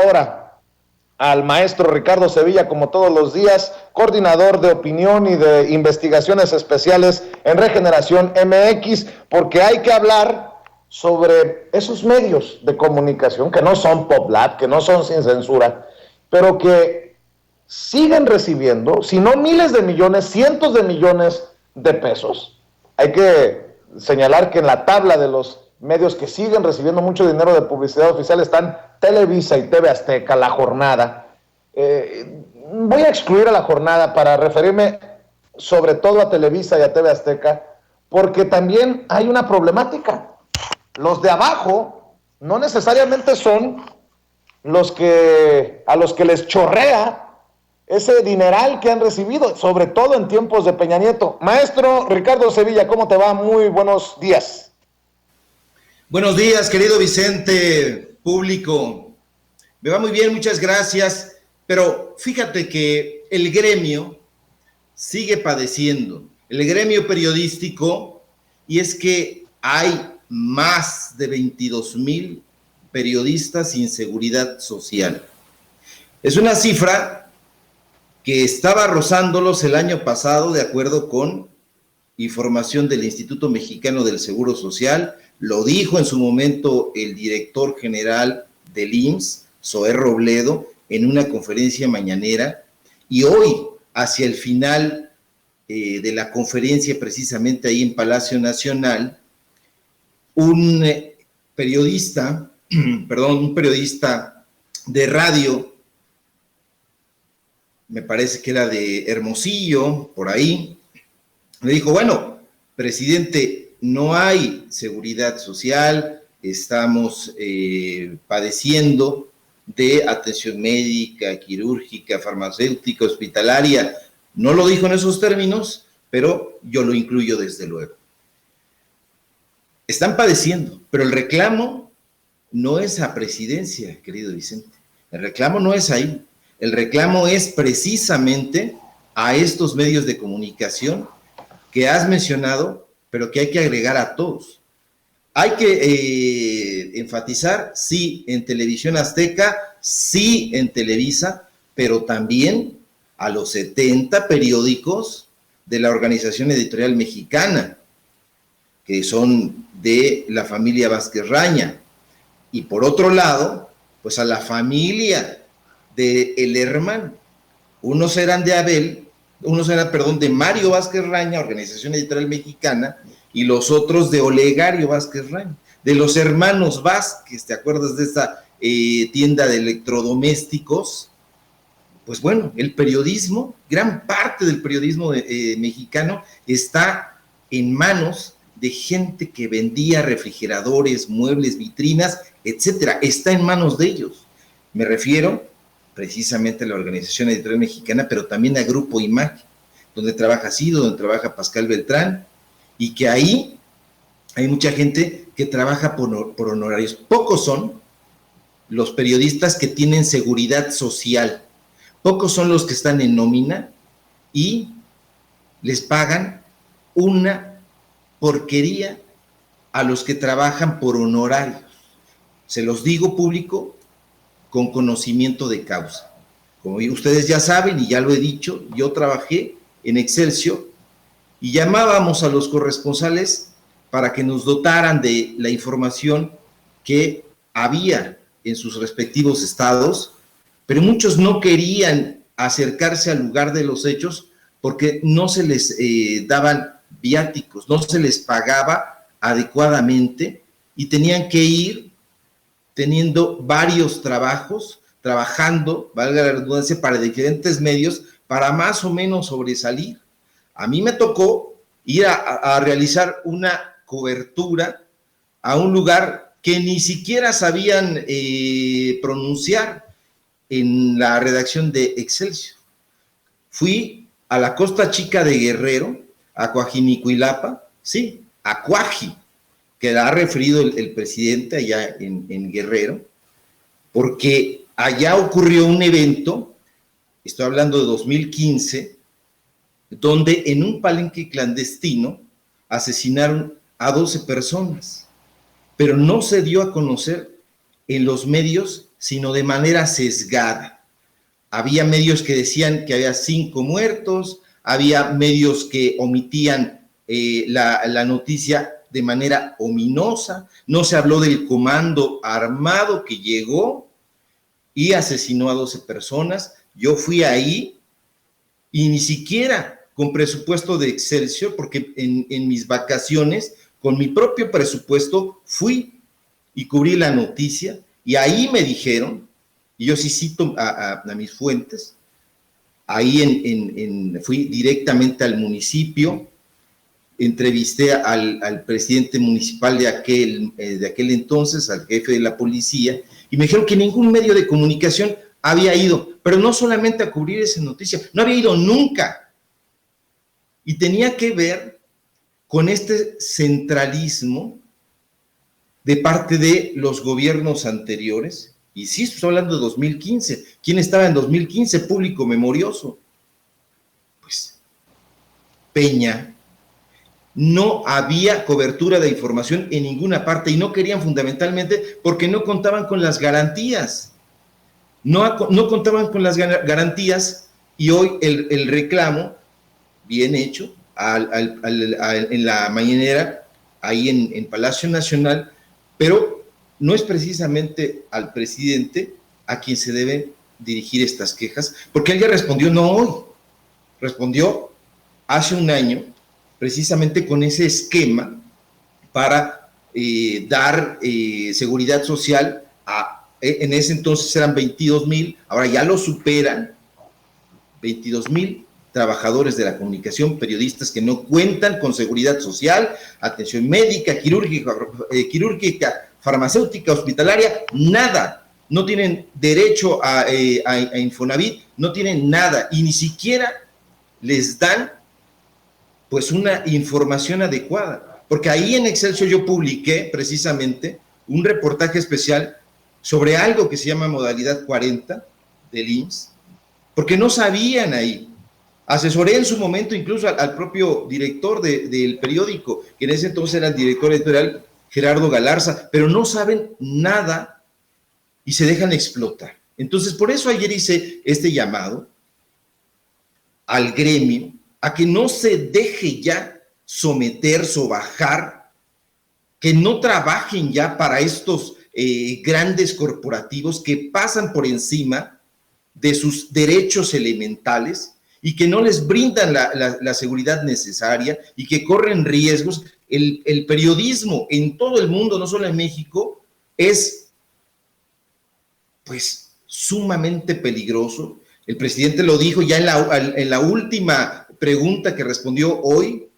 ahora al maestro Ricardo Sevilla, como todos los días, coordinador de opinión y de investigaciones especiales en Regeneración MX, porque hay que hablar sobre esos medios de comunicación que no son PopLab, que no son sin censura, pero que siguen recibiendo, si no miles de millones, cientos de millones de pesos. Hay que señalar que en la tabla de los medios que siguen recibiendo mucho dinero de publicidad oficial están Televisa y TV Azteca, La Jornada. Voy a excluir a La Jornada para referirme sobre todo a Televisa y a TV Azteca, porque también hay una problemática. Los de abajo no necesariamente son a los que les chorrea ese dineral que han recibido, sobre todo en tiempos de Peña Nieto. Maestro Ricardo Sevilla, ¿cómo te va? Muy buenos días. Buenos días, querido Vicente, público. Me va muy bien, muchas gracias. Pero fíjate que el gremio sigue padeciendo, el gremio periodístico, y es que hay más de 22,000 periodistas sin seguridad social. Es una cifra que estaba rozándolos el año pasado, de acuerdo con información del Instituto Mexicano del Seguro Social. Lo dijo en su momento el director general del IMSS, Zoé Robledo, en una conferencia mañanera, y hoy, hacia el final de la conferencia, precisamente ahí en Palacio Nacional, un periodista de radio, me parece que era de Hermosillo, por ahí, le dijo, bueno, presidente, no hay seguridad social, estamos padeciendo de atención médica, quirúrgica, farmacéutica, hospitalaria. No lo dijo en esos términos, pero yo lo incluyo desde luego. Están padeciendo, pero el reclamo no es a presidencia, querido Vicente. El reclamo no es ahí. El reclamo es precisamente a estos medios de comunicación que has mencionado, pero que hay que agregar a todos. Hay que enfatizar, sí, en Televisión Azteca, sí, en Televisa, pero también a los 70 periódicos de la Organización Editorial Mexicana, que son de la familia Vázquez Raña. Y por otro lado, pues a la familia de El Hermano. Unos eran de Mario Vázquez Raña, Organización Editorial Mexicana, y los otros de Olegario Vázquez Raña, de los hermanos Vázquez. ¿Te acuerdas de esa tienda de electrodomésticos? Pues bueno, el periodismo, gran parte del periodismo mexicano está en manos de gente que vendía refrigeradores, muebles, vitrinas, etcétera. Está en manos de ellos. Me refiero precisamente a la Organización Editorial Mexicana, pero también a Grupo Imagen, donde trabaja Cido, donde trabaja Pascal Beltrán, y que ahí hay mucha gente que trabaja por honorarios. Pocos son los periodistas que tienen seguridad social, pocos son los que están en nómina y les pagan una porquería a los que trabajan por honorarios. Se los digo, público, con conocimiento de causa. Como ustedes ya saben y ya lo he dicho, yo trabajé en Excelsior y llamábamos a los corresponsales para que nos dotaran de la información que había en sus respectivos estados, pero muchos no querían acercarse al lugar de los hechos porque no se les daban viáticos, no se les pagaba adecuadamente y tenían que ir teniendo varios trabajos, trabajando, valga la redundancia, para diferentes medios, para más o menos sobresalir. A mí me tocó ir a realizar una cobertura a un lugar que ni siquiera sabían pronunciar en la redacción de Excelsior. Fui a la Costa Chica de Guerrero, a Coajinicuilapa, sí, a Coaji, que ha referido el presidente allá en Guerrero, porque allá ocurrió un evento, estoy hablando de 2015, donde en un palenque clandestino asesinaron a 12 personas, pero no se dio a conocer en los medios sino de manera sesgada. Había medios que decían que había 5 muertos, había medios que omitían la noticia de manera ominosa, no se habló del comando armado que llegó y asesinó a 12 personas. Yo fui ahí y ni siquiera con presupuesto de Excelsior, porque en mis vacaciones, con mi propio presupuesto, fui y cubrí la noticia, y ahí me dijeron, y yo sí cito a mis fuentes, ahí fui directamente al municipio, entrevisté al presidente municipal de aquel entonces, al jefe de la policía, y me dijeron que ningún medio de comunicación había ido, pero no solamente a cubrir esa noticia, no había ido nunca. Y tenía que ver con este centralismo de parte de los gobiernos anteriores. Y sí, estoy hablando de 2015. ¿Quién estaba en 2015? Público memorioso. Pues Peña. No había cobertura de información en ninguna parte y no querían, fundamentalmente porque no contaban con las garantías. No contaban con las garantías, y hoy el reclamo, bien hecho, en la mañanera, ahí en Palacio Nacional, pero no es precisamente al presidente a quien se deben dirigir estas quejas, porque él ya respondió, no hoy, respondió hace un año, precisamente con ese esquema para dar seguridad social en ese entonces eran 22,000, ahora ya lo superan, 22,000 trabajadores de la comunicación, periodistas que no cuentan con seguridad social, atención médica, quirúrgica, farmacéutica, hospitalaria, nada. No tienen derecho a Infonavit, no tienen nada, y ni siquiera les dan pues una información adecuada. Porque ahí en Excelsior yo publiqué precisamente un reportaje especial sobre algo que se llama modalidad 40 del IMSS, porque no sabían ahí. Asesoré en su momento incluso al propio director del periódico, que en ese entonces era el director editorial, Gerardo Galarza, pero no saben nada y se dejan explotar. Entonces, por eso ayer hice este llamado al gremio a que no se deje ya someter, sobajar, que no trabajen ya para estos grandes corporativos que pasan por encima de sus derechos elementales y que no les brindan la seguridad necesaria y que corren riesgos. El periodismo en todo el mundo, no solo en México, es pues sumamente peligroso. El presidente lo dijo ya en la última pregunta que respondió hoy,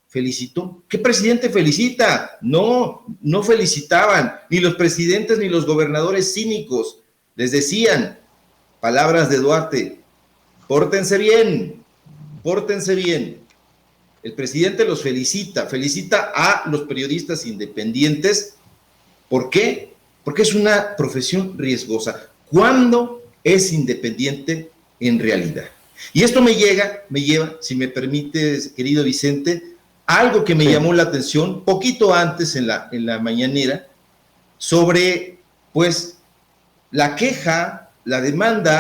felicitó. ¿Qué presidente felicita? No felicitaban, ni los presidentes ni los gobernadores cínicos. Les decían, palabras de Duarte, pórtense bien, pórtense bien. El presidente los felicita a los periodistas independientes. ¿Por qué? Porque es una profesión riesgosa. ¿Cuándo es independiente en realidad? Y esto me lleva, si me permites, querido Vicente, algo que me llamó la atención poquito antes en la mañanera sobre, pues, la queja, la demanda